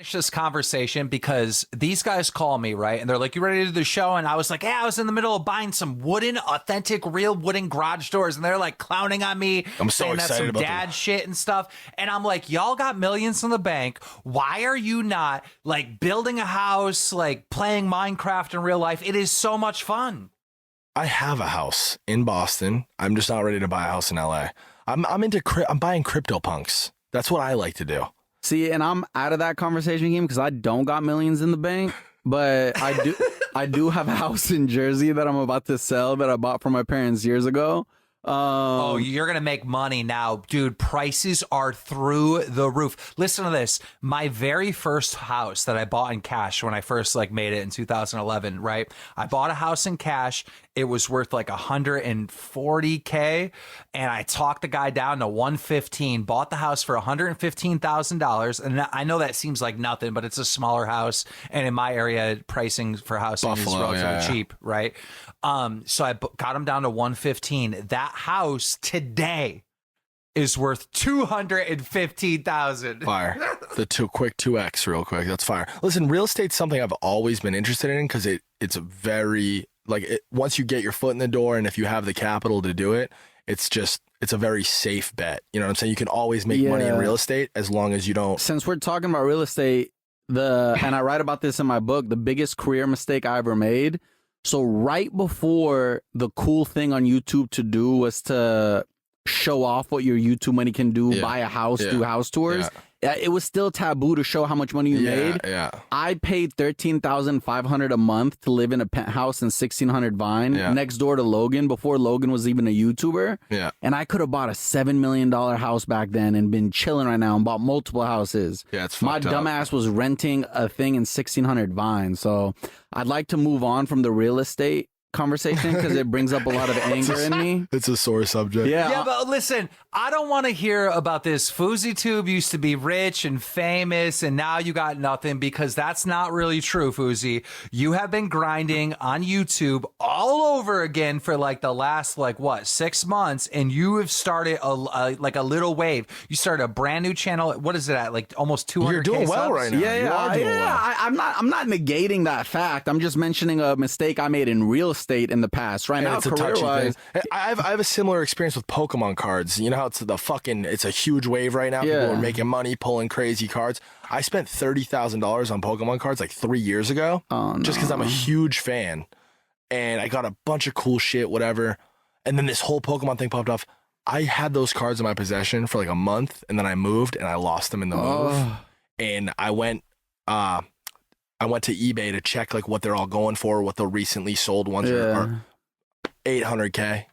manage this conversation because these guys call me, right? And they're like, you ready to do the show? And I was like, yeah, I was in the middle of buying some authentic, real wooden garage doors. And they're like clowning on me. I'm so saying excited that's some about dad shit and stuff. And I'm like, y'all got millions in the bank. Why are you not like building a house, like playing Minecraft in real life? It is so much fun. I have a house in Boston. I'm just not ready to buy a house in LA. I'm buying CryptoPunks. That's what I like to do. See, and I'm out of that conversation game because I don't got millions in the bank, but I do have a house in Jersey that I'm about to sell that I bought from my parents years ago. Oh, you're going to make money now. Dude, prices are through the roof. Listen to this. My very first house that I bought in cash when I first like made it in 2011, right? I bought a house in cash. It was worth like $140K. And I talked the guy down to 115, bought the house for $115,000. And I know that seems like nothing, but it's a smaller house. And in my area, pricing for housing is relatively cheap, right? So I got him down to 115. That house today is worth $215,000. Fire. The 2x real quick. That's fire. Listen, real estate's something I've always been interested in because it's a very once you get your foot in the door and if you have the capital to do it, it's a very safe bet. You know what I'm saying? You can always make money in real estate as long as you don't. Since we're talking about real estate, and I write about this in my book, the biggest career mistake I ever made. So right before the cool thing on YouTube to do was to show off what your YouTube money can do, buy a house, do house tours. It was still taboo to show how much money you made. I paid $13,500 a month to live in a penthouse in 1600 Vine next door to Logan before Logan was even a YouTuber. And I could have bought a $7 million house back then and been chilling right now and bought multiple houses. It's my dumbass was renting a thing in 1600 Vine. So I'd like to move on from the real estate conversation because it brings up a lot of anger in me. It's a sore subject. Yeah, but listen, I don't want to hear about this. Fousey Tube used to be rich and famous, and now you got nothing because that's not really true, Fousey. You have been grinding on YouTube all over again for like the last 6 months, and you have started a little wave. You started a brand new channel. What is it at? Like almost 200K You're doing well subs? right now. I'm not negating that fact. I'm just mentioning a mistake I made in real estate in the past. Right now, it's a touchy thing. I have a similar experience with Pokemon cards. You know how it's a huge wave right now. People are making money pulling crazy cards. I spent $30,000 on Pokemon cards like 3 years ago, just because I'm a huge fan, and I got a bunch of cool shit, whatever. And then this whole Pokemon thing popped off. I had those cards in my possession for like a month, and then I moved and I lost them in the move. And I went to eBay to check like what they're all going for, what the recently sold ones are. $800K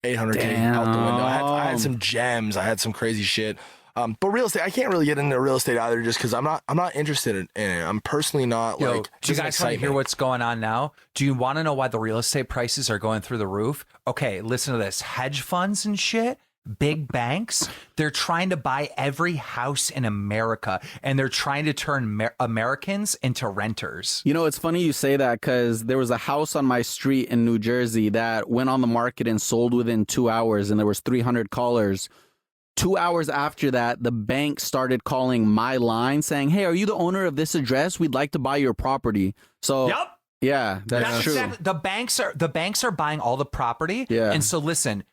out the window. I had some gems. I had some crazy shit. But real estate, I can't really get into real estate either, just because I'm not interested in it. I'm personally not. Do you guys want to hear what's going on now? Do you want to know why the real estate prices are going through the roof? Okay, listen to this. Hedge funds and shit. Big banks, they're trying to buy every house in America, and they're trying to turn Americans into renters. You know, it's funny you say that because there was a house on my street in New Jersey that went on the market and sold within 2 hours, and there was 300 callers. 2 hours after that, the bank started calling my line saying, hey, are you the owner of this address? We'd like to buy your property. So yeah, that's true. Exactly. The banks are buying all the property. And so listen,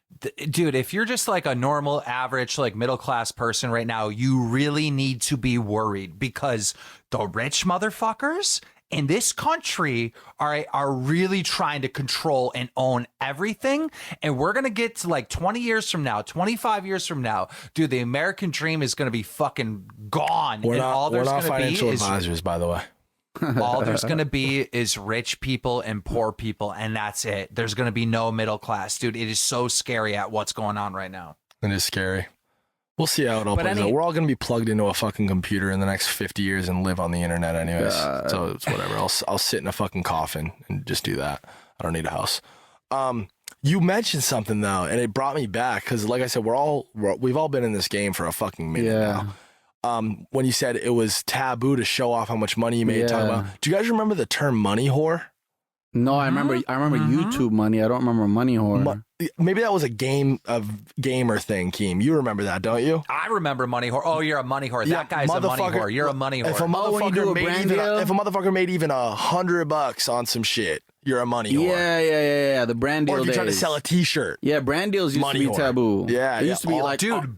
dude, if you're just like a normal, average, like middle class person right now, you really need to be worried because the rich motherfuckers in this country are really trying to control and own everything. And we're going to get to like 20 years from now, 25 years from now, dude, the American dream is going to be fucking gone. We're not financial advisors, by the way. All there's going to be is rich people and poor people, and that's it. There's going to be no middle class. Dude, it is so scary at what's going on right now. It is scary. We'll see how it all plays out. We're all going to be plugged into a fucking computer in the next 50 years and live on the internet anyways. So it's whatever. I'll sit in a fucking coffin and just do that. I don't need a house. You mentioned something, though, and it brought me back because, like I said, we've all been in this game for a fucking minute now. When you said it was taboo to show off how much money you made, talk about. Do you guys remember the term money whore? No, I remember YouTube money. I don't remember money whore. maybe that was a gamer thing, Keem. You remember that, don't you? I remember money whore. Oh, you're a money whore. Yeah, that guy's a money whore. You're a money whore. If a motherfucker made even $100 on some shit, you're a money whore. Yeah. The brand deal. Or if you're trying to sell a T-shirt. Yeah, brand deals used to be taboo. Yeah, it used to be like, dude.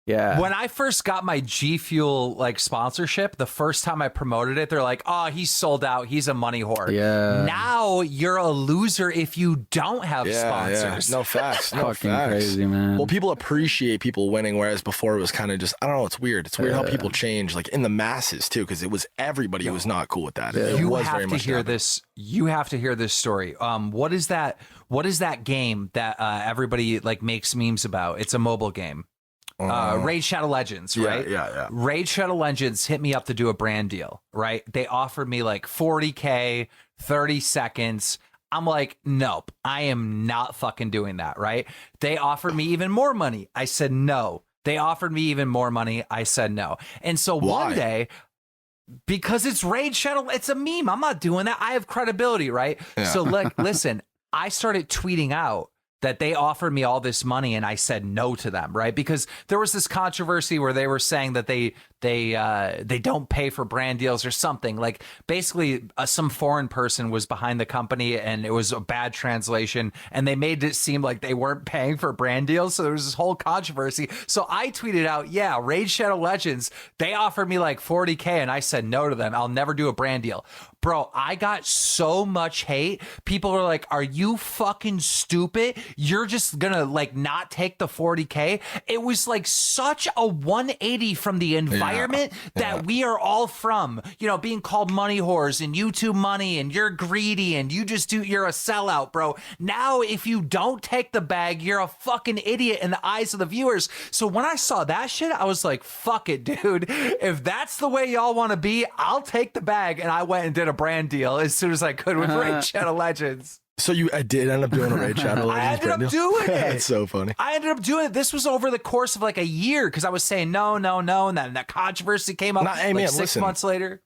Yeah. When I first got my G Fuel like sponsorship, the first time I promoted it, they're like, "Oh, he's sold out. He's a money whore." Yeah. Now you're a loser if you don't have sponsors. No facts. No Fucking facts. crazy, man. Well, people appreciate people winning, whereas before it was kind of just, I don't know. It's weird. It's weird how people change, like in the masses too, because it was everybody who was not cool with that. It You was have very to much hear this. You have to hear this story. What is that? What is that game that everybody like makes memes about? It's a mobile game. Raid Shadow Legends, right? Yeah. Raid Shadow Legends hit me up to do a brand deal, right? They offered me like 40K, 30 seconds. I'm like, nope, I am not fucking doing that, right? They offered me even more money. I said no. They offered me even more money. I said no. And so one day, because it's Raid Shadow, it's a meme. I'm not doing that. I have credibility, right? Yeah. So listen, I started tweeting out that they offered me all this money and I said no to them, right? Because there was this controversy where they were saying that they don't pay for brand deals or something. Like basically some foreign person was behind the company and it was a bad translation and they made it seem like they weren't paying for brand deals. So there was this whole controversy. So I tweeted out, yeah, Raid Shadow Legends, they offered me like 40K and I said no to them. I'll never do a brand deal. Bro, I got so much hate. People are like, are you fucking stupid? You're just gonna like not take the 40K. It was like such a 180 from the environment that we are all from, you know, being called money whores and YouTube money and you're greedy and you're a sellout, bro. Now, if you don't take the bag, you're a fucking idiot in the eyes of the viewers. So when I saw that shit, I was like, fuck it, dude. If that's the way y'all want to be, I'll take the bag. And I went and did a brand deal as soon as I could with Raid Shadow Legends. So I did end up doing a Raid Shadow Legends. I ended up doing it. That's so funny. I ended up doing it. This was over the course of like a year because I was saying no, and then that controversy came up six months later.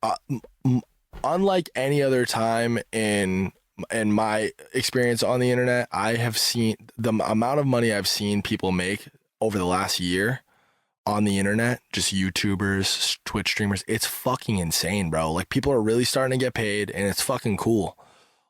Unlike any other time in my experience on the internet, I have seen the amount of money I've seen people make over the last year on the internet, just YouTubers, Twitch streamers. It's fucking insane, bro. Like people are really starting to get paid and it's fucking cool.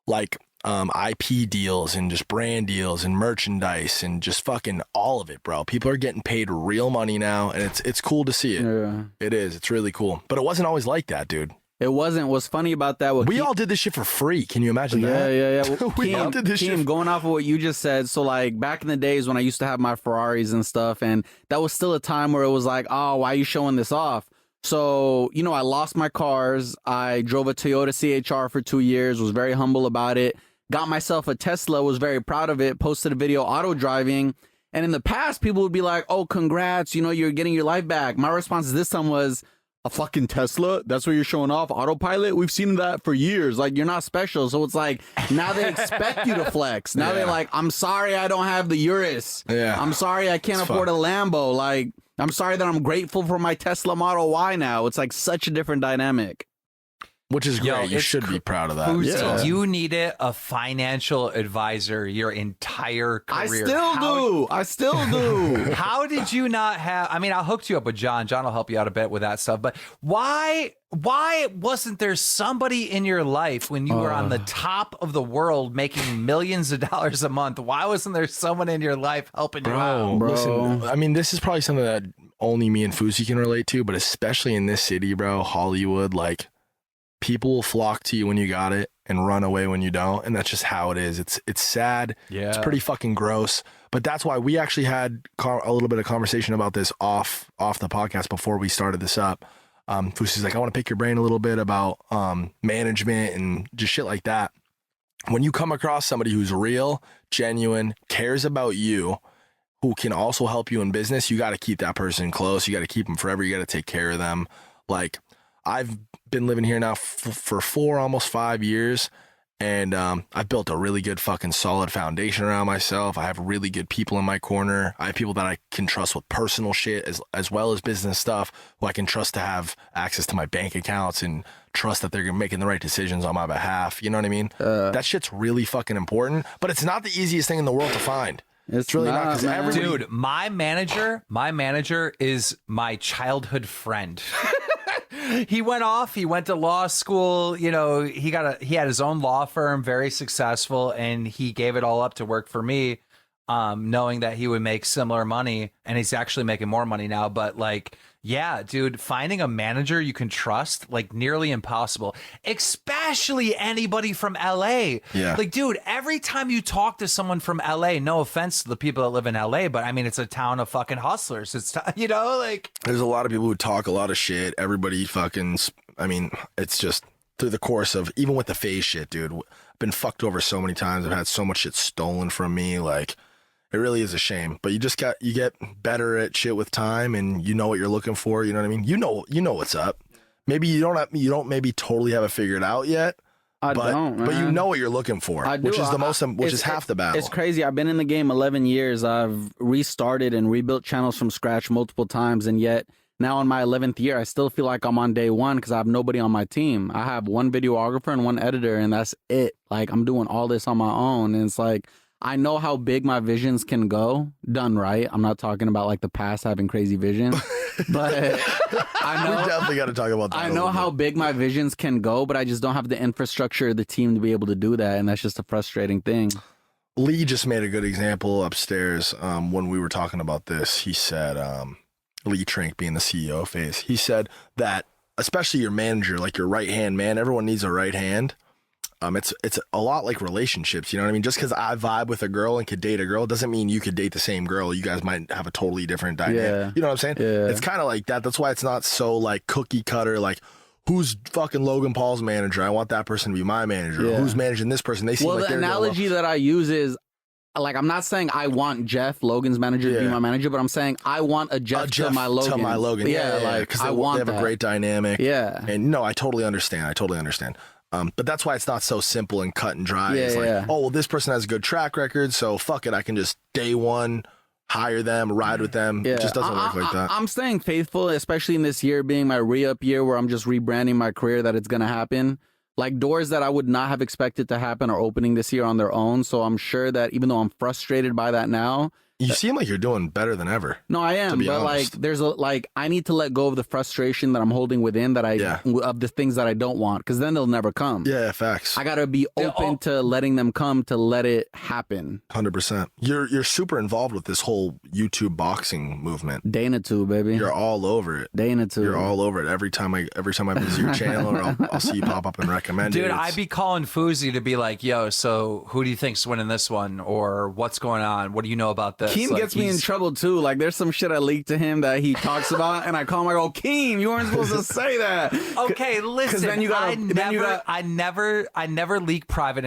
Like IP deals and just brand deals and merchandise and just fucking all of it, bro. People are getting paid real money now and it's cool to see it. Yeah. It is. It's really cool. But it wasn't always like that, dude. It wasn't. What's funny about that? We all did this shit for free. Can you imagine that? Yeah. Well, we all did this shit. Going off of what you just said, so like back in the days when I used to have my Ferraris and stuff, and that was still a time where it was like, oh, why are you showing this off? So, you know, I lost my cars. I drove a Toyota CHR for 2 years, was very humble about it. Got myself a Tesla, was very proud of it, posted a video auto driving. And in the past, people would be like, oh, congrats, you know, you're getting your life back. My response this time was, a fucking Tesla? That's what you're showing off? Autopilot? We've seen that for years. Like, you're not special. So it's like, now they expect you to flex. Now they're like, I'm sorry I don't have the Urus. Yeah. I'm sorry I can't afford a Lambo. Like, I'm sorry that I'm grateful for my Tesla Model Y now. It's like such a different dynamic. Which is great. You should be proud of that. Fousey, you needed a financial advisor your entire career. I still do. How did you not have... I mean, I hooked you up with John. John will help you out a bit with that stuff. But why wasn't there somebody in your life when you were on the top of the world making millions of dollars a month? Why wasn't there someone in your life helping you out? Bro, listen, I mean, this is probably something that only me and Fousey can relate to, but especially in this city, bro, Hollywood, like... people will flock to you when you got it and run away when you don't. And that's just how it is. It's sad. Yeah. It's pretty fucking gross. But that's why we actually had a little bit of conversation about this off the podcast before we started this up. Fousey's like, I want to pick your brain a little bit about management and just shit like that. When you come across somebody who's real, genuine, cares about you, who can also help you in business, you got to keep that person close. You got to keep them forever. You got to take care of them. Like, I've been living here now for almost 5 years, and I've built a really good fucking solid foundation around myself. I have really good people in my corner. I have people that I can trust with personal shit as well as business stuff, who I can trust to have access to my bank accounts and trust that they're making the right decisions on my behalf. You know what I mean? That shit's really fucking important, but it's not the easiest thing in the world to find. It's really not, not, 'cause man. everybody- Dude, my manager is my childhood friend. He went off, he went to law school, you know, he had his own law firm, very successful, and he gave it all up to work for me, knowing that he would make similar money, and he's actually making more money now. But like, yeah, dude, finding a manager you can trust, like nearly impossible, especially anybody from LA. Yeah. Like, dude, every time you talk to someone from LA, no offense to the people that live in LA, but I mean, it's a town of fucking hustlers. It's, you know, like, There's a lot of people who talk a lot of shit. Everybody fucking, I mean, it's just through the course of, even with the phase shit, dude, I've been fucked over so many times. I've had so much shit stolen from me. Like, it really is a shame, but you get better at shit with time, and you know what you're looking for. You know what I mean? You know what's up. Maybe you don't maybe totally have it figured out yet. I don't, man. But you know what you're looking for, I do. which is half the battle. It's crazy. I've been in the game 11 years. I've restarted and rebuilt channels from scratch multiple times, and yet now in my 11th year, I still feel like I'm on day one because I have nobody on my team. I have one videographer and one editor, and that's it. Like, I'm doing all this on my own, and it's like, I know how big my visions can go, done right. I'm not talking about like the past having crazy visions, but I know we definitely got to talk about that. I know how big my visions can go, but I just don't have the infrastructure of the team to be able to do that, and that's just a frustrating thing. Lee just made a good example upstairs when we were talking about this. He said, Lee Trink being the CEO phase, he said that especially your manager, like your right hand man, everyone needs a right hand. It's a lot like relationships, you know what I mean? Just because I vibe with a girl and could date a girl doesn't mean you could date the same girl. You guys might have a totally different dynamic. Yeah. You know what I'm saying? Yeah. It's kind of like that. That's why it's not so like cookie cutter, like who's fucking Logan Paul's manager? I want that person to be my manager. Yeah. Who's managing this person? They seem Well, like the they're analogy that I use is, like, I'm not saying I want Jeff, Logan's manager, to be my manager, but I'm saying I want a Jeff to my Logan. To my Logan. Yeah, like, because I they want have a great dynamic. Yeah. And no, I totally understand. But that's why it's not so simple and cut and dry. Yeah, It's like, yeah. oh, well, this person has a good track record, so fuck it. I can just day one hire them, ride with them. Yeah. It just doesn't work like that. I'm staying faithful, especially in this year being my re-up year where I'm just rebranding my career, that it's going to happen. Like, doors that I would not have expected to happen are opening this year on their own. So I'm sure that even though I'm frustrated by that now, You seem like you're doing better than ever. no, I am, be but honest. like, there's I need to let go of the frustration that I'm holding within of the things that I don't want, because then they'll never come. Yeah, facts. I gotta be open to letting them come, to let it happen. 100%. You're super involved with this whole YouTube boxing movement. Dana too, baby. You're all over it. Dana too. You're all over it. Every time I visit your channel, or I'll see you pop up and recommend it. dude, It's- I'd be calling Fousey to be like, yo, so who do you think's winning this one? Or what's going on? What do you know about this? Keem Like, gets me in he's- trouble too. Like, there's some shit I leaked to him that he talks about, and I call him. I go, Keem, you weren't supposed to say that. Okay, listen. then you gotta- I never leak private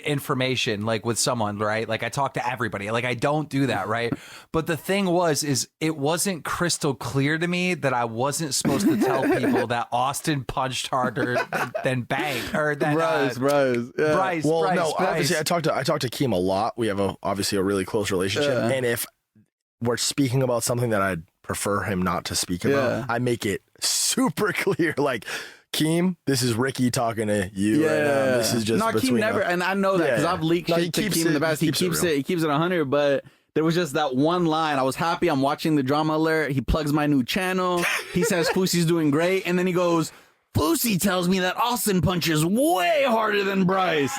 information like with someone, right? Like, I talk to everybody. Like, I don't do that, right? But the thing is it wasn't crystal clear to me that I wasn't supposed to tell people that Austin punched harder than Bank or than Bryce. Yeah. Bryce. Well, Bryce, no, Bryce. obviously I talked to Keem a lot. We have obviously a really close relationship, and if we're speaking about something that I'd prefer him not to speak about, I make it super clear. Like, Keem, this is Ricky talking to you right now. This is just Keem between never, us. and I know that because I've leaked shit to Keem in the past. He keeps it 100, but there was just that one line. I was happy. I'm watching the drama alert. He plugs my new channel. He says Fousey's doing great, and then he goes, Fousey tells me that Austin punches way harder than Bryce.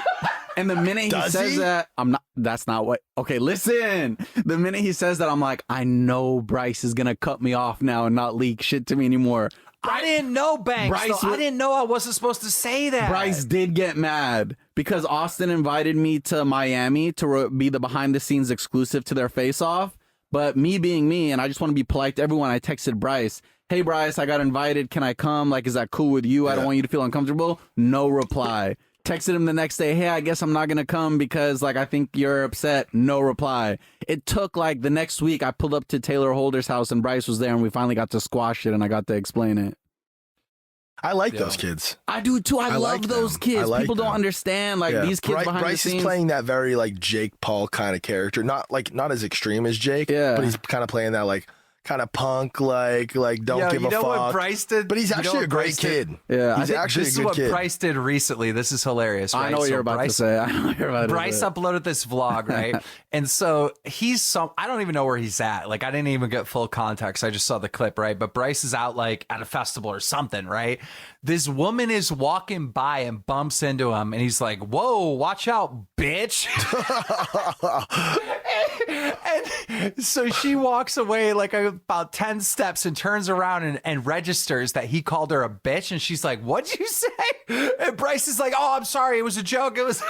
And the minute he says that, that's not what, okay, listen. The minute he says that, I'm like, I know Bryce is going to cut me off now and not leak shit to me anymore. I didn't know Banks. I didn't know I wasn't supposed to say that. Bryce did get mad because Austin invited me to Miami to be the behind the scenes exclusive to their face off. But me being me, and I just want to be polite to everyone, I texted Bryce, hey, Bryce, I got invited. Can I come? Like, is that cool with you? I don't want you to feel uncomfortable. No reply. Texted him the next day, hey, I guess I'm not going to come because, like, I think you're upset. No reply. It took, like, the next week, I pulled up to Taylor Holder's house, and Bryce was there, and we finally got to squash it, and I got to explain it. I like those kids. I do, too. I love like those them. kids. I like People don't them. understand, like, these kids behind Bryce the scenes. is playing that very, like, Jake Paul kind of character. Not as extreme as Jake, Yeah. but he's kind of playing that, like, kind of punk, like don't give a fuck. What Bryce did? But he's actually a great kid. Yeah, he's actually a good kid. This is what Bryce did recently. This is hilarious. Right? I know what you're about to say. I know what you're about to say. Bryce uploaded this vlog, right? And so I don't even know where he's at. Like, I didn't even get full context. I just saw the clip, right? But Bryce is out like at a festival or something, right? This woman is walking by and bumps into him, and he's like, "Whoa, watch out, bitch!" and so she walks away like about 10 steps and turns around and registers that he called her a bitch, and she's like, "What'd you say?" And Bryce is like, "Oh, I'm sorry, it was a joke. It was."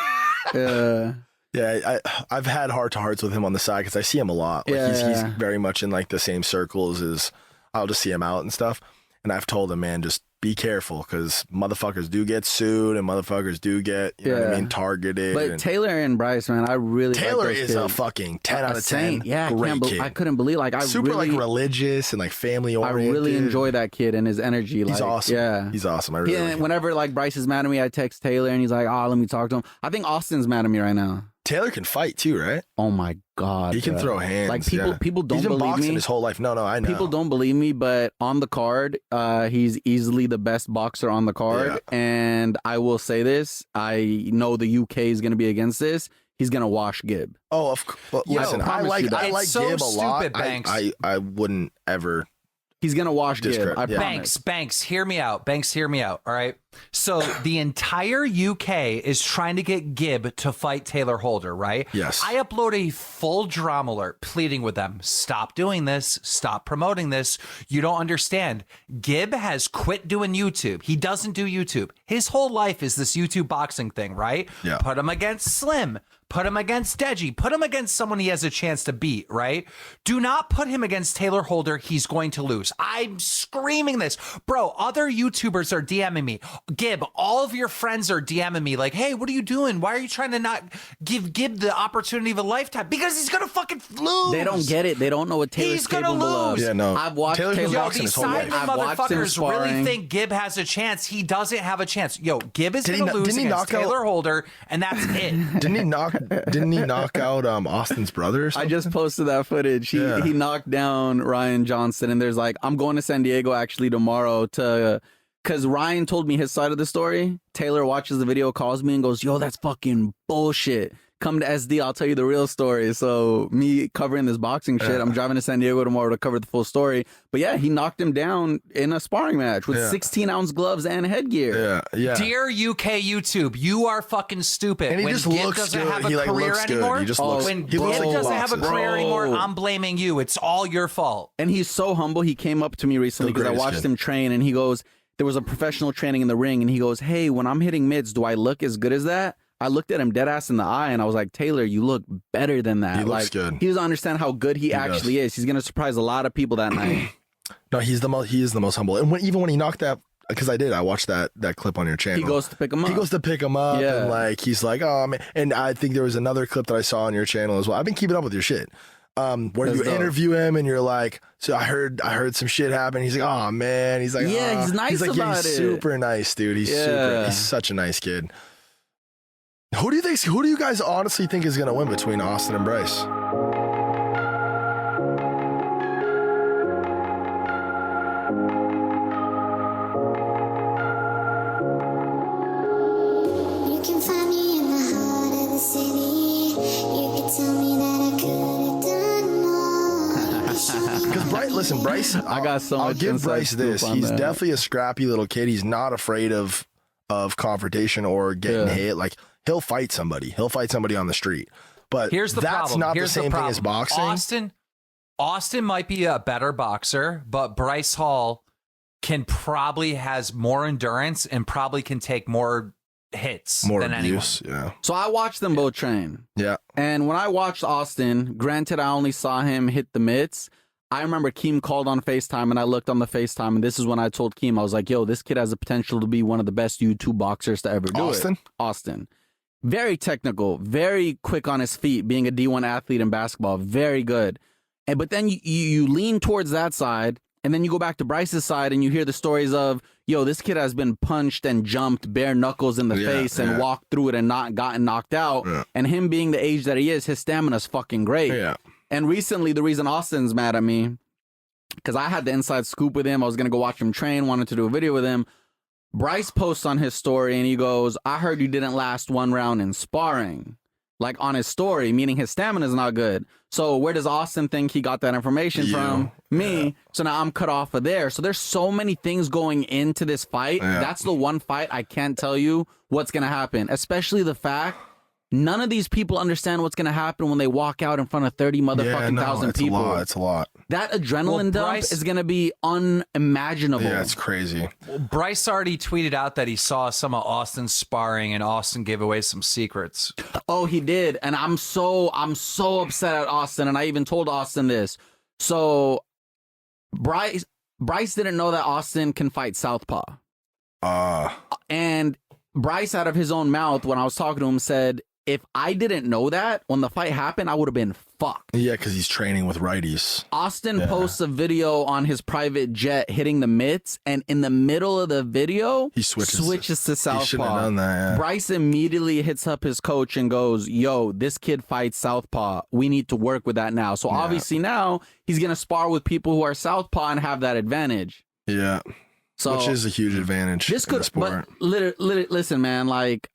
Yeah, I've had heart-to-hearts with him on the side because I see him a lot. Like he's very much in like the same circles as I'll just see him out and stuff. And I've told him, man, just be careful because motherfuckers do get sued and motherfuckers do get, you know what I mean, targeted. But Taylor and Bryce, man, I really Taylor like those is kids. a fucking 10 out of 10. Yeah, great kid. I couldn't believe super like religious and like family oriented. I really enjoy that kid and his energy. He's awesome. Yeah, he's awesome. I really like him. Whenever like Bryce is mad at me, I text Taylor and he's like, "Oh, let me talk to him." I think Austin's mad at me right now. Taylor can fight too, right? Oh my God, he can throw hands. Like people don't he's been believe boxing me his whole life. No, I know. People don't believe me, but on the card, he's easily the best boxer on the card. Yeah. And I will say this: I know the UK is going to be against this. He's going to wash Gibb. Oh, of course. Well, listen, I like Gibb a lot. I wouldn't ever. He's going to wash Gibb. I promise. Banks, hear me out. Banks, hear me out. All right. So the entire UK is trying to get Gibb to fight Taylor Holder, right? Yes. I upload a full drama alert pleading with them. Stop doing this. Stop promoting this. You don't understand. Gibb has quit doing YouTube. He doesn't do YouTube. His whole life is this YouTube boxing thing, right? Yeah. Put him against Slim. Put him against Deji. Put him against someone he has a chance to beat, right? Do not put him against Taylor Holder. He's going to lose. I'm screaming this. Bro, other YouTubers are DMing me. Gibb, all of your friends are DMing me like, "Hey, what are you doing? Why are you trying to not give Gibb the opportunity of a lifetime?" Because he's going to fucking lose. They don't get it. They don't know what Taylor's capable of. Yeah, no. I've watched Taylor boxing his whole life. Motherfuckers really think Gibb has a chance. He doesn't have a chance. Yo, Gibb is going to lose against Taylor Holder, and that's it. Didn't he knock out Austin's brother? I just posted that footage. He knocked down Ryan Johnson, and there's like, I'm going to San Diego actually tomorrow because Ryan told me his side of the story. Taylor watches the video, calls me and goes, "Yo, that's fucking bullshit. Come to SD, I'll tell you the real story." So me covering this boxing shit, I'm driving to San Diego tomorrow to cover the full story. But yeah, he knocked him down in a sparring match with 16-ounce gloves and headgear. Yeah. Dear UK YouTube, you are fucking stupid. And he when just Gibb looks doesn't good. have a He career looks anymore, good. He just looks. when He Gibb looks doesn't have a career anymore, Bro. I'm blaming you. It's all your fault. And he's so humble. He came up to me recently because I watched him train, and he goes, there was a professional training in the ring, and he goes, "Hey, when I'm hitting mids, do I look as good as that?" I looked at him dead ass in the eye, and I was like, "Taylor, you look better than that." He looks good. He doesn't understand how good he actually is. He's gonna surprise a lot of people that night. No, he is the most humble. And even when he knocked that, because I watched that clip on your channel. He goes to pick him up. He goes to pick him up, and like he's like, "Oh man!" And I think there was another clip that I saw on your channel as well. I've been keeping up with your shit. Where you interview him and you're like, "So I heard some shit happen." He's like, "Oh man," he's like, "Yeah, he's nice about about he's it." Super nice, dude. He's such a nice kid. Who do you guys honestly think is gonna win between Austin and Bryce? You can find me in the heart of the city. You can tell me that I could have done more. Because Bryce, I got so much I'll give inside Bryce this. scoop on He's that. definitely a scrappy little kid. He's not afraid of confrontation or getting hit. Like he'll fight somebody. He'll fight somebody on the street. But Here's the that's problem. not Here's the same the thing as boxing. Austin might be a better boxer, but Bryce Hall probably has more endurance and probably can take more hits More than abuse. anyone. Yeah. So I watched them both train. Yeah. And when I watched Austin, granted, I only saw him hit the mitts. I remember Keem called on FaceTime, and I looked on the FaceTime, and this is when I told Keem, I was like, "Yo, this kid has the potential to be one of the best YouTube boxers to ever do it." Austin. Very technical, very quick on his feet, being a D1 athlete in basketball. Very good. But then you lean towards that side, and then you go back to Bryce's side, and you hear the stories of, "Yo, this kid has been punched and jumped bare knuckles in the face and walked through it and not gotten knocked out." Yeah. And him being the age that he is, his stamina's fucking great. Yeah. And recently, the reason Austin's mad at me because I had the inside scoop with him. I was going to go watch him train, wanted to do a video with him. Bryce posts on his story and he goes, I heard you didn't last one round in sparring. Like on his story, meaning his stamina is not good. So where does Austin think he got that information from? Me. Yeah. So now I'm cut off of there. So there's so many things going into this fight. Yeah. That's the one fight I can't tell you what's going to happen, especially the fact none of these people understand what's going to happen when they walk out in front of 30 motherfucking thousand people. It's a lot. That adrenaline dump is going to be unimaginable. Yeah, it's crazy. Well, Bryce already tweeted out that he saw some of Austin's sparring and Austin gave away some secrets. Oh, he did. And I'm so upset at Austin. And I even told Austin this. So Bryce didn't know that Austin can fight southpaw. And Bryce, out of his own mouth, when I was talking to him, said, if I didn't know that when the fight happened, I would have been fucked. Yeah, because he's training with righties. Austin posts a video on his private jet hitting the mitts, and in the middle of the video, he switches to southpaw. He shouldn't have done that, yeah. Bryce immediately hits up his coach and goes, yo, this kid fights southpaw. We need to work with that now. So obviously now he's going to spar with people who are southpaw and have that advantage. Yeah. So, which is a huge advantage. This could, but listen, man, like,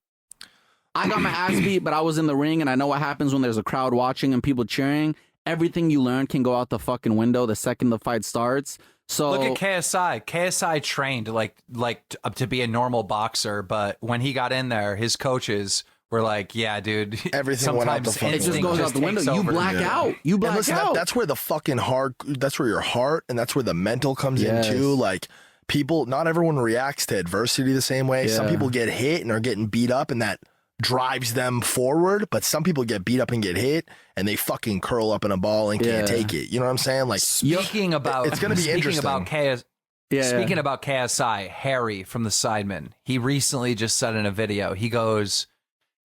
I got my ass beat, but I was in the ring, and I know what happens when there's a crowd watching and people cheering. Everything you learn can go out the fucking window the second the fight starts. So look at KSI. KSI trained like to be a normal boxer, but when he got in there, his coaches were like, "Yeah, dude, everything went out the fucking window. It just goes out the window. You black out. You black listen, out. That's where the fucking that's where your heart and that's where the mental comes in too. Like, people, not everyone reacts to adversity the same way. Some people get hit and are getting beat up, and that drives them forward, but some people get beat up and get hit and they fucking curl up in a ball and can't take it. You know what I'm saying? Like, speaking about, it's going to be interesting. Speaking about KSI, Harry from the Sidemen, he recently just said in a video, he goes,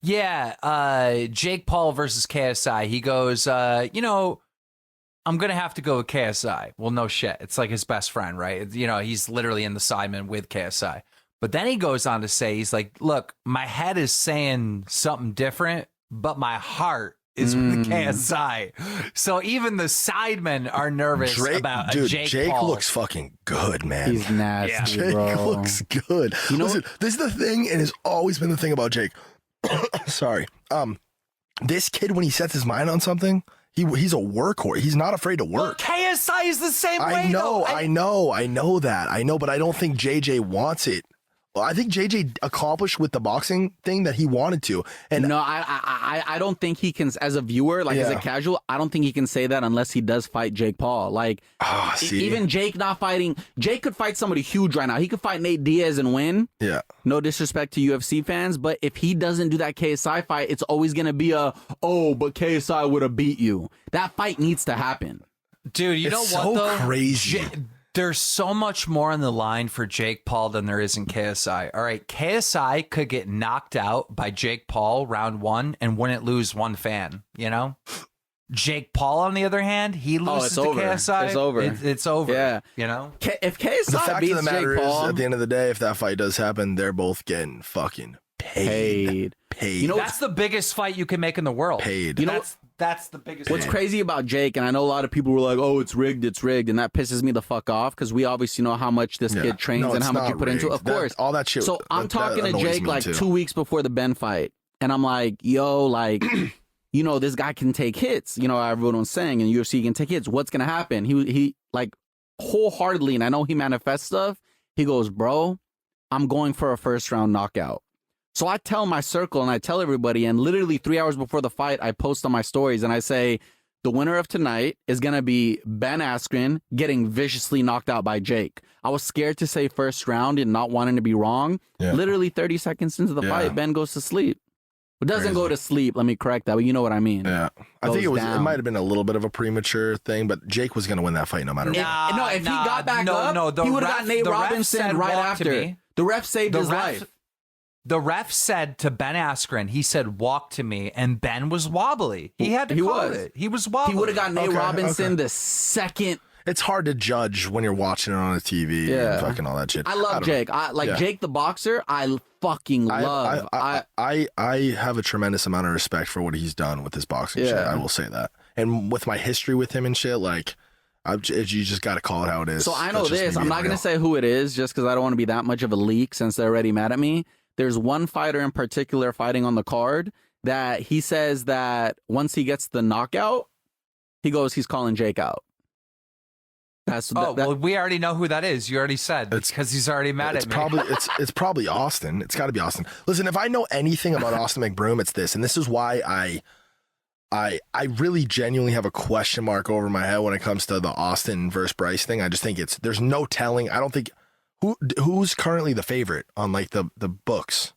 Jake Paul versus KSI. He goes, you know, I'm going to have to go with KSI. Well, no shit. It's like his best friend, right? You know, he's literally in the Sidemen with KSI. But then he goes on to say, he's like, look, my head is saying something different, but my heart is with KSI. So even the Sidemen are nervous about Jake Paul. Looks fucking good, man. He's nasty, Jake bro. looks good. You know, listen, this is the thing, and has always been the thing about Jake. Sorry. This kid, when he sets his mind on something, he's a workhorse. He's not afraid to work. Well, KSI is the same way. I know that. I know, but I don't think JJ wants it. Well, I think JJ accomplished with the boxing thing that he wanted to. And no, I don't think he can, as a viewer, like as a casual, I don't think he can say that unless he does fight Jake Paul. Like, even Jake not fighting, Jake could fight somebody huge right now. He could fight Nate Diaz and win. Yeah. No disrespect to UFC fans, but if he doesn't do that KSI fight, it's always going to be but KSI would have beat you. That fight needs to happen. Dude, you know what, though? Crazy. There's so much more on the line for Jake Paul than there is in KSI. All right, KSI could get knocked out by Jake Paul round one and wouldn't lose one fan, you know? Jake Paul, on the other hand, he loses to KSI. It's over. It's over. Yeah. You know? If KSI the fact beats of the matter Jake Paul, is, at the end of the day, if that fight does happen, they're both getting fucking paid. You know, that's the biggest fight you can make in the world. Paid. You know, that's the biggest. What's crazy about Jake, and I know a lot of people were like, "Oh, it's rigged," and that pisses me the fuck off because we obviously know how much this kid trains and how much you put into it. Of course, all that shit. So I'm talking to Jake like 2 weeks before the Ben fight, and I'm like, "Yo, like, you know, this guy can take hits. You know, everyone was saying, and UFC can take hits. What's gonna happen?" He like wholeheartedly, and I know he manifests stuff. He goes, "Bro, I'm going for a first round knockout." So I tell my circle and I tell everybody, and literally 3 hours before the fight, I post on my stories and I say, the winner of tonight is going to be Ben Askren getting viciously knocked out by Jake. I was scared to say first round and not wanting to be wrong. Yeah. Literally 30 seconds into the fight, Ben goes to sleep. It doesn't go to sleep. Let me correct that, but you know what I mean. Yeah. I think it might have been a little bit of a premature thing, but Jake was going to win that fight no matter what. If he got back up, he would have got Nate Robinson right after. The ref saved his life. The ref said to Ben Askren, he said, walk to me, and Ben was wobbly. He had to call it. He was wobbly. He would have got Nate Robinson the second. It's hard to judge when you're watching it on a TV and fucking all that shit. I love Jake. Jake the boxer, I fucking love. I have a tremendous amount of respect for what he's done with his boxing shit. I will say that. And with my history with him and shit, like, You just got to call it how it is. So I know That's just this. me I'm being not going real. to say who it is just because I don't want to be that much of a leak since they're already mad at me. There's one fighter in particular fighting on the card that he says that once he gets the knockout, he's calling Jake out. Well, we already know who that is. You already said because he's already mad at me. It's probably Austin. It's got to be Austin. Listen, if I know anything about Austin McBroom, it's this, and this is why I really genuinely have a question mark over my head when it comes to the Austin versus Bryce thing. I just think there's no telling. I don't think who's currently the favorite on like the books.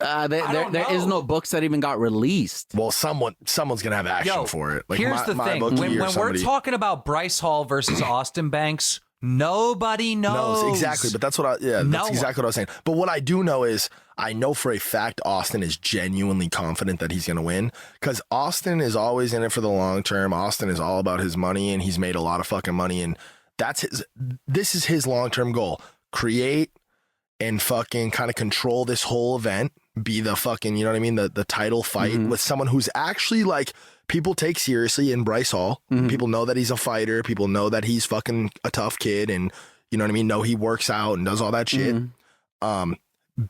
There is no books that even got released. Well, someone's gonna have action for it. Like here's the thing: when we're talking about Bryce Hall versus Austin Banks, nobody knows. Exactly, but that's what that's exactly what I was saying. But what I do know is I know for a fact Austin is genuinely confident that he's gonna win because Austin is always in it for the long term. Austin is all about his money, and he's made a lot of fucking money, and this is his long term goal: create and fucking kind of control this whole event. Be the fucking, you know what I mean? The title fight with someone who's actually like people take seriously in Bryce Hall. People know that he's a fighter. People know that he's fucking a tough kid, and you know what I mean? Know he works out and does all that shit.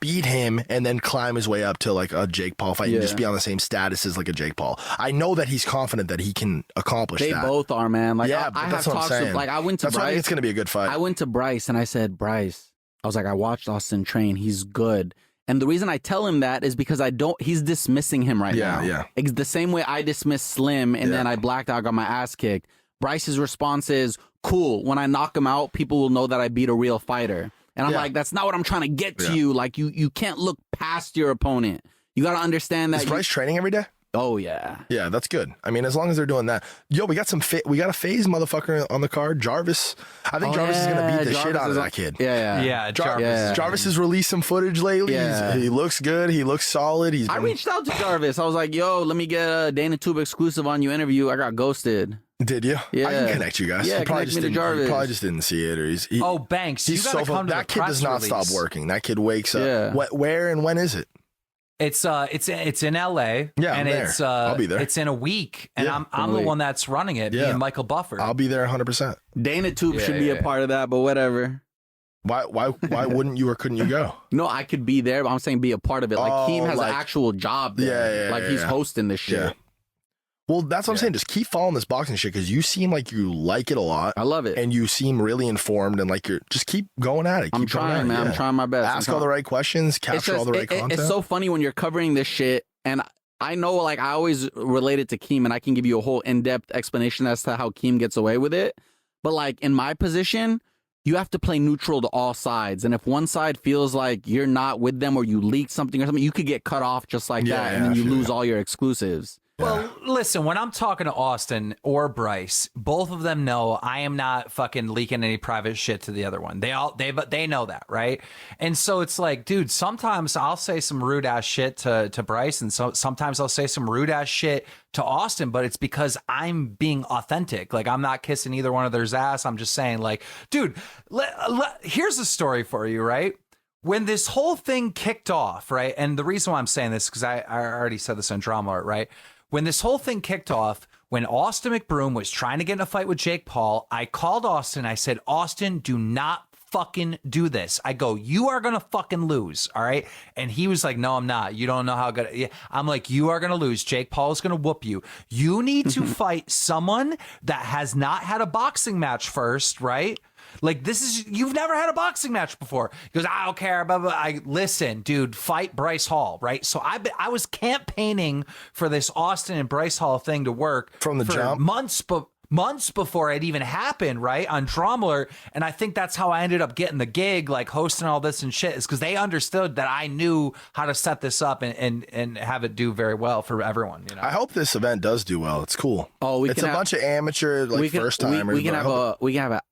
Beat him and then climb his way up to like a Jake Paul fight and just be on the same status as like a Jake Paul. I know that he's confident that he can accomplish that. They both are, man. Like yeah, I that's have what I'm talks saying. with, like I went to that's why I Bryce. think it's gonna be a good fight. I went to Bryce and I said, Bryce, I was like, I watched Austin train. He's good. And the reason I tell him that is because he's dismissing him right now. Yeah. It's the same way I dismissed Slim and then I blacked out, got my ass kicked. Bryce's response is, cool, when I knock him out, people will know that I beat a real fighter. And I'm like, that's not what I'm trying to get to you. Like, you can't look past your opponent. You got to understand that. Is Bryce training every day? Oh, yeah. Yeah, that's good. I mean, as long as they're doing that. Yo, we got a phase motherfucker on the card. Jarvis. I think Jarvis is going to beat the shit out of that kid. Yeah. Jarvis has released some footage lately. Yeah. He looks good. He looks solid. I reached out to Jarvis. I was like, yo, let me get a Dana Tube exclusive on you interview. I got ghosted. Did you? Yeah. I can connect you guys. Yeah, he probably connect me to Jarvis. He probably just didn't see it. Or Banks, he's you gotta come to that the kid press does not release. stop working. That kid wakes up. Yeah. Where and when is it? It's in LA. Yeah, and I'm there. I'll be there. It's in a week, and Yeah, I'm the one that's running it. Me and Michael Buffer. I'll be there 100%. Dana Tube should be a part of that, but whatever. Why wouldn't you or couldn't you go? No, I could be there, but I'm saying be a part of it. Like, Keem has an actual job there. Yeah, like, he's hosting this shit. Yeah. Well, that's what I'm saying. Just keep following this boxing shit because you seem like you like it a lot. I love it. And you seem really informed and like just keep going at it. I'm trying, man. I'm trying my best. Ask all the right questions, capture all the right content. It's so funny when you're covering this shit. And I know, like, I always relate it to Keem, and I can give you a whole in-depth explanation as to how Keem gets away with it. But, like, in my position, you have to play neutral to all sides. And if one side feels like you're not with them or you leaked something or something, you could get cut off just like that. And then you lose all your exclusives. Well, listen, when I'm talking to Austin or Bryce, both of them know I am not fucking leaking any private shit to the other one. They know that, right? And so it's like, dude, sometimes I'll say some rude ass shit to Bryce, and sometimes I'll say some rude ass shit to Austin, but it's because I'm being authentic. Like, I'm not kissing either one of their ass. I'm just saying, like, dude, here's a story for you, right? When this whole thing kicked off, right? And the reason why I'm saying this, because I already said this on Drama Art, right? When this whole thing kicked off, when Austin McBroom was trying to get in a fight with Jake Paul, I called Austin. I said, Austin, do not fucking do this. I go, you are going to fucking lose. All right. And he was like, no, I'm not. You don't know how good. Yeah. I'm like, you are going to lose. Jake Paul is going to whoop you. You need to fight someone that has not had a boxing match first. Right. Like, you've never had a boxing match before. He goes, I don't care. Blah, blah. Listen, dude, fight Bryce Hall, right? So I was campaigning for this Austin and Bryce Hall thing to work from the jump, months before it even happened, right? On Drama Alert. And I think that's how I ended up getting the gig, like hosting all this and shit, is because they understood that I knew how to set this up and have it do very well for everyone. You know, I hope this event does do well. It's cool. Oh, it's a bunch of amateur, first timers. We can have a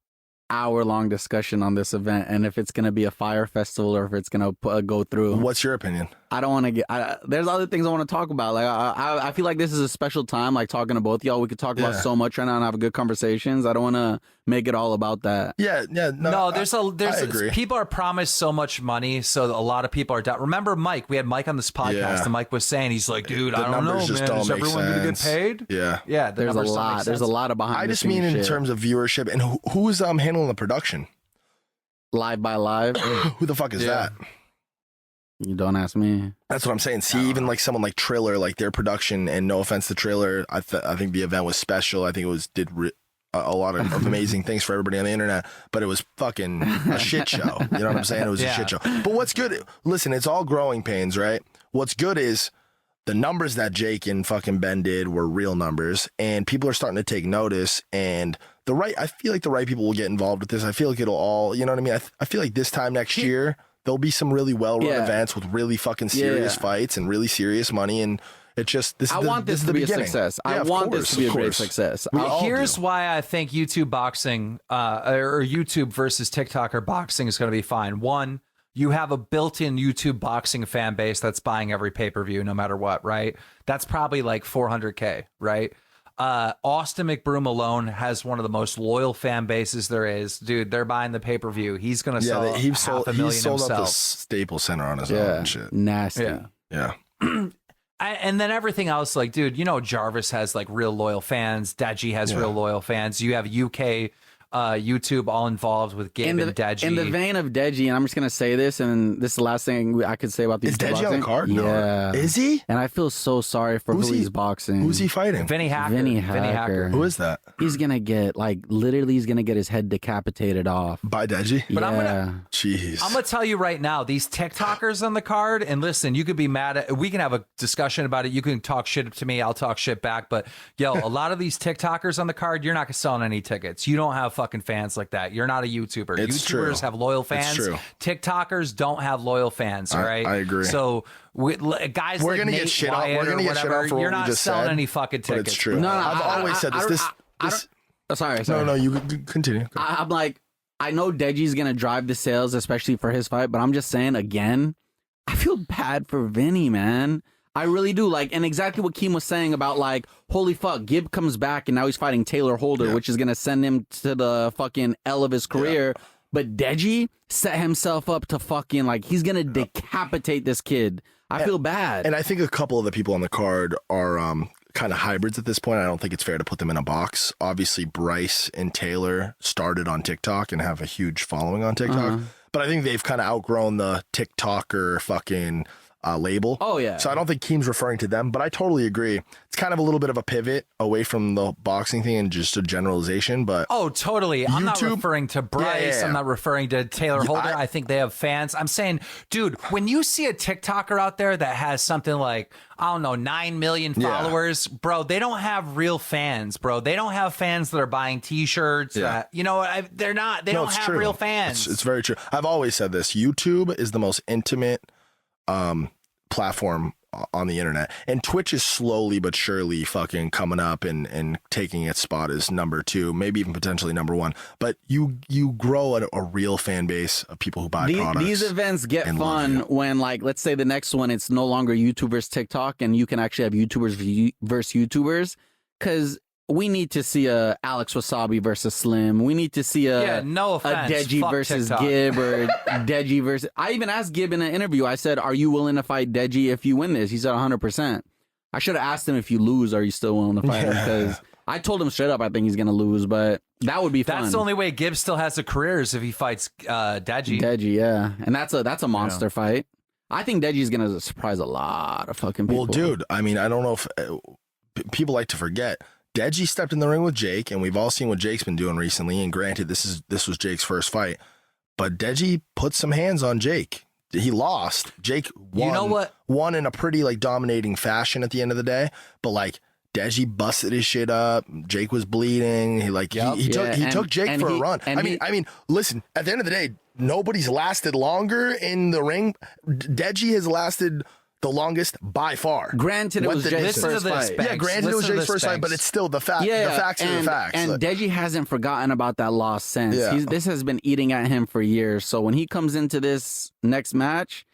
hour-long discussion on this event and if it's going to be a fire festival or if it's going to go through. What's your opinion? I don't want to get. There's other things I want to talk about. Like I feel like this is a special time. Like talking to both y'all, we could talk about so much right now and have good conversations. I don't want to make it all about that. Yeah. No, there's people are promised so much money, so a lot of people are down. Remember Mike? We had Mike on this podcast, and Mike was saying, he's like, dude, I don't know, man. Is everyone going to get paid? Yeah. There's a lot. There's a lot of behind. I just mean in terms of viewership and who's handling the production. Live by live. Who the fuck is that? You don't ask me. That's what I'm saying. See, even like someone like Triller, like their production, and no offense to Triller, I think the event was special. I think it did a lot of amazing things for everybody on the internet, but it was fucking a shit show. You know what I'm saying? It was a shit show. But what's good? Listen, it's all growing pains, right? What's good is the numbers that Jake and fucking Ben did were real numbers, and people are starting to take notice. And I feel like the right people will get involved with this. I feel like it'll all, you know what I mean? I feel like this time next year, there'll be some really well-run events with really fucking serious fights and really serious money. And it's just, I want this to be a success. I want this to be a great success. Here's why I think YouTube boxing or YouTube versus TikToker boxing is going to be fine. One, you have a built-in YouTube boxing fan base that's buying every pay-per-view no matter what, right? That's probably like 400K, right? Austin McBroom alone has one of the most loyal fan bases there is. Dude, they're buying the pay-per-view. He's going to sell $500,000 he sold himself. up the Staples Center on his own and shit. Nasty. Yeah. And then everything else, like, dude, you know, Jarvis has like real loyal fans. Deji has real loyal fans. You have UK YouTube all involved with Gabe and Deji. In the vein of Deji, and I'm just gonna say this, and this is the last thing I could say about these. Is Deji on the card? Yeah. Is he? And I feel so sorry for who he's boxing. Who's he fighting? Vinny Hacker. Who is that? He's gonna get he's gonna get his head decapitated off by Deji. But jeez. I'm gonna tell you right now, these TikTokers on the card, and listen, you could be mad at. We can have a discussion about it. You can talk shit to me. I'll talk shit back. But yo, a lot of these TikTokers on the card, you're not selling any tickets. You don't have fucking fans like that. You're not a YouTuber. It's YouTubers have loyal fans. It's true. TikTokers don't have loyal fans. All right, I agree. So guys, we're like gonna Nate get shit Wyatt on. We're gonna get shit on for you're what we not just selling said, any fucking tickets. But it's true. No, I've always said this. Sorry. No, you continue. I'm like, I know Deji's gonna drive the sales, especially for his fight, but I'm just saying again, I feel bad for Vinny, man. I really do. Like, and exactly what Keem was saying about, like, holy fuck, Gib comes back and now he's fighting Taylor Holder, which is gonna send him to the fucking L of his career. But Deji set himself up to fucking, like, he's gonna decapitate this kid. I feel bad. And I think a couple of the people on the card are kind of hybrids at this point. I don't think it's fair to put them in a box. Obviously, Bryce and Taylor started on TikTok and have a huge following on TikTok. But I think they've kind of outgrown the TikToker fucking label. Oh, yeah. So I don't think Keem's referring to them, but I totally agree. It's kind of a little bit of a pivot away from the boxing thing and just a generalization, but... Oh, totally. I'm not referring to Bryce. I'm not referring to Taylor Holder. I think they have fans. I'm saying, dude, when you see a TikToker out there that has something like, I don't know, 9 million followers, bro, they don't have real fans, bro. They don't have fans that are buying T-shirts. You know, they don't have real fans. It's very true. I've always said this. YouTube is the most intimate platform on the internet, and Twitch is slowly but surely fucking coming up and taking its spot as number 2, maybe even potentially number 1. But you grow a real fan base of people who buy products. These events get fun when, like, let's say the next one, it's no longer YouTubers TikTok, and you can actually have YouTubers versus YouTubers, because we need to see a Alex Wasabi versus Slim. We need to see a Deji versus TikTok. Gib, or Deji versus... I even asked Gib in an interview, I said, are you willing to fight Deji if you win this? He said 100%. I should have asked him, if you lose, are you still willing to fight him? Because I told him straight up I think he's going to lose, but that would be fun. That's the only way Gib still has a career, is if he fights Deji. Deji, yeah. And that's a monster fight. I think Deji's going to surprise a lot of fucking people. Well, dude, I mean, I don't know if... people like to forget... Deji stepped in the ring with Jake, and we've all seen what Jake's been doing recently. And granted, this was Jake's first fight, but Deji put some hands on Jake. He lost. Jake won. You know what? Won in a pretty like dominating fashion at the end of the day. But like Deji busted his shit up. Jake was bleeding. He took Jake for a run. I mean, listen. At the end of the day, nobody's lasted longer in the ring. Deji has lasted the longest by far. Granted, it was Jake's first fight. Yeah, granted, it was Jake's first fight, but it's still the fact. Yeah, the facts are the facts. And Deji hasn't forgotten about that loss since. Yeah. This has been eating at him for years. So when he comes into this next match,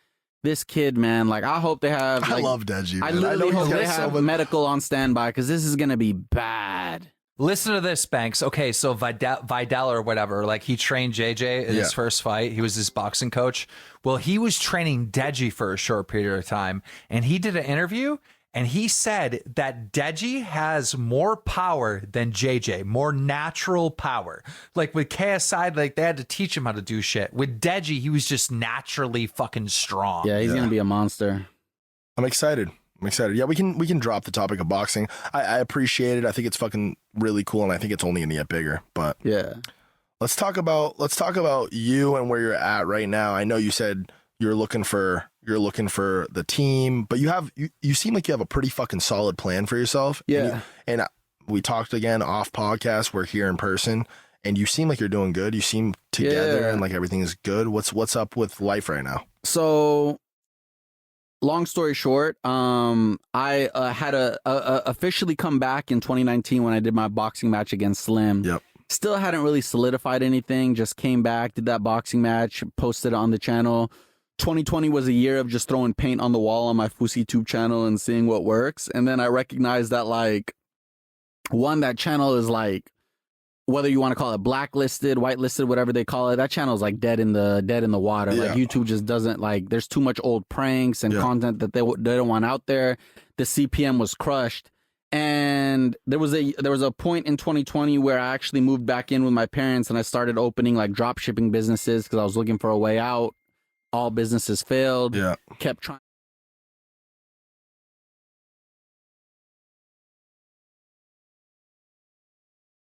this kid, man, like I hope they have. I like, love Deji. I Man. literally know hope he's they got have so much- medical on standby because this is gonna be bad. Listen to this, Banks. Okay, so Vidal or whatever, like he trained JJ in his first fight. He was his boxing coach. Well, he was training Deji for a short period of time, and he did an interview, and he said that Deji has more power than JJ, more natural power. Like with KSI, like they had to teach him how to do shit. With Deji, he was just naturally fucking strong. Yeah, he's gonna be a monster. I'm excited. Yeah, we can drop the topic of boxing. I appreciate it. I think it's fucking really cool, and I think it's only gonna get bigger. But yeah, let's talk about you and where you're at right now. I know you said you're looking for the team, but you seem like you have a pretty fucking solid plan for yourself. Yeah, and we talked again off podcast. We're here in person, and you seem like you're doing good. You seem together, and like everything is good. What's up with life right now? So, long story short, I had a officially come back in 2019 when I did my boxing match against Slim. Yep. Still hadn't really solidified anything. Just came back, did that boxing match, posted it on the channel. 2020 was a year of just throwing paint on the wall on my fousey tube channel and seeing what works. And then I recognized that, like, one, that channel is like, whether you want to call it blacklisted, whitelisted, whatever they call it, that channel is like dead in the water. Yeah. Like YouTube just doesn't, like, there's too much old pranks and content that they don't want out there. The CPM was crushed. And there was a point in 2020 where I actually moved back in with my parents and I started opening like drop shipping businesses because I was looking for a way out. All businesses failed. Yeah. Kept trying.